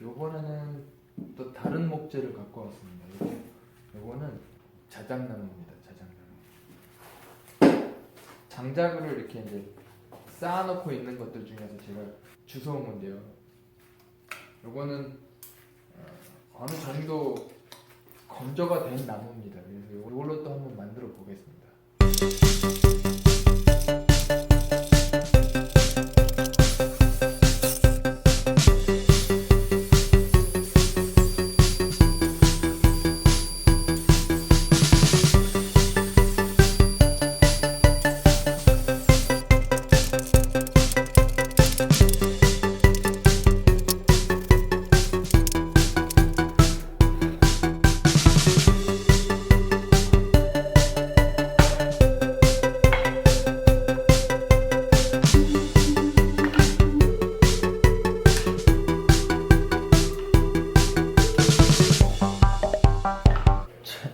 요번에는 또 다른 목재를 갖고 왔습니다. 요거는 자작나무입니다. 자작나무. 장작을 이렇게 이제 쌓아놓고 있는 것들 중에서 제가 주워온 건데요. 요거는 어느 정도 건조가 된 나무입니다. 그래서 이걸로 또 한번 만들어 보겠습니다.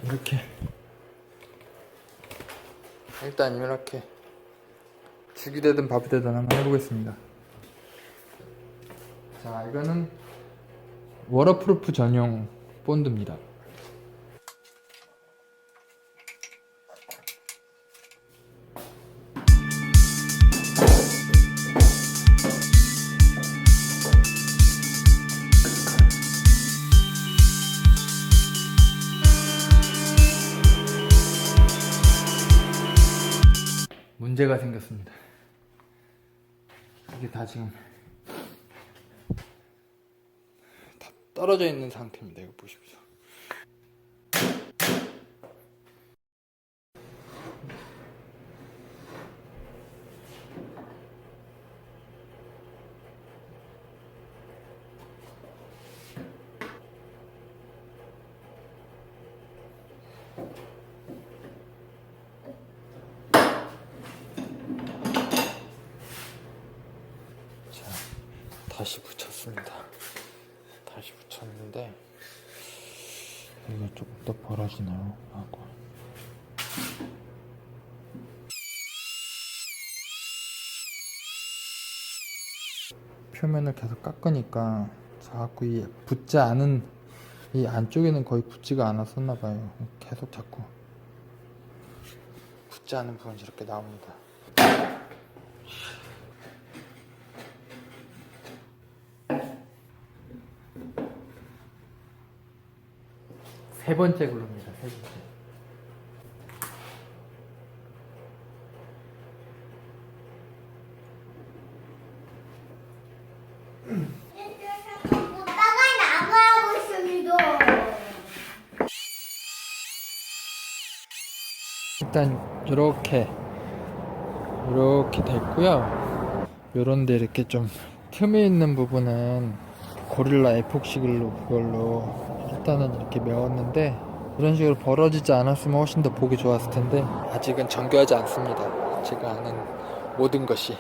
이렇게 일단 이렇게 죽이 되든 밥이 되든 한번 해보겠습니다. 자, 이거는 워터프루프 전용 본드입니다. 문제가 생겼습니다. 이게 다 지금 다 떨어져 있는 상태입니다. 이거 보십시오. 다시 붙였습니다. 다시 붙였는데 여기가 조금 더 벌어지나요? 하고 표면을 계속 깎으니까 자꾸 이 붙지 않은 이 안쪽에는 거의 붙지가 않았었나봐요. 계속 자꾸 붙지 않은 부분이 이렇게 나옵니다. 세 번째 글루입니다. 세 번째. 오빠가 나무하고 있습니다. 일단 이렇게 됐고요. 요런데 이렇게 좀 틈이 있는 부분은 고릴라 에폭시 글루 그걸로 일단은 이렇게 메웠는데, 이런 식으로 벌어지지 않았으면 훨씬 더 보기 좋았을 텐데 아직은 정교하지 않습니다. 제가 아는 모든 것이.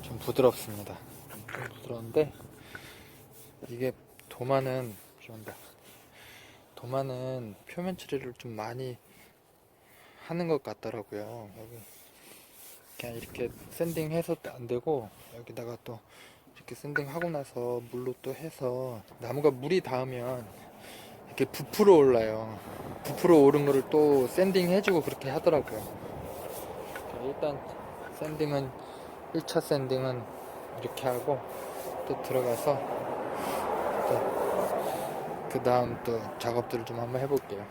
좀 부드럽습니다. 좀 부드러운데 이게 도마는 표면 처리를 좀 많이 하는 것 같더라고요. 여기 그냥 이렇게 샌딩해서 안 되고, 여기다가 또 이렇게 샌딩하고 나서 물로 또 해서 나무가 물이 닿으면 이렇게 부풀어 올라요. 부풀어 오른 거를 또 샌딩 해주고 그렇게 하더라고요. 일단 샌딩은 1차 샌딩은 이렇게 하고 또 들어가서 또 그 다음 또 작업들을 좀 한번 해볼게요.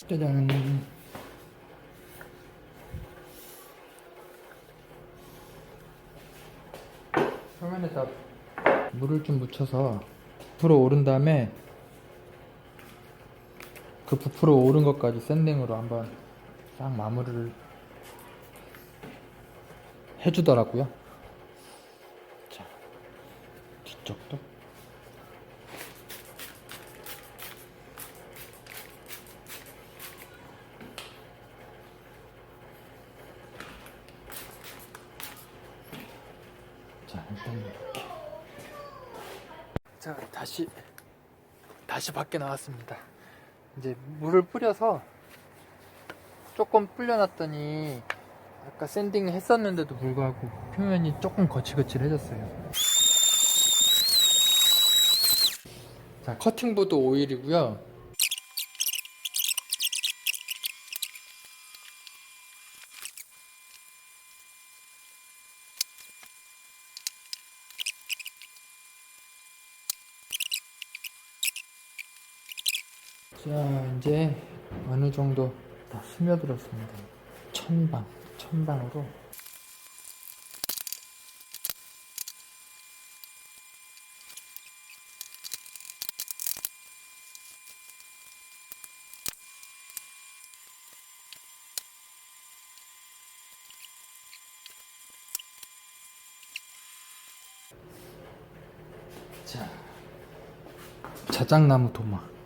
짜잔. 표면에다 물을 좀 묻혀서 부풀어 오른 다음에 그 부풀어 오른 것까지 샌딩으로 한번 싹 마무리를 해주더라고요. 자, 뒤쪽도. 자, 일단 이렇게. 자, 다시 밖에 나왔습니다. 이제 물을 뿌려서 조금 불려놨더니 아까 샌딩 했었는데도 불구하고 표면이 조금 거칠거칠해졌어요. 자, 커팅보드 오일이고요. 자, 이제 어느 정도 다 스며들었습니다. 천방으로. 자, 자작나무 도마.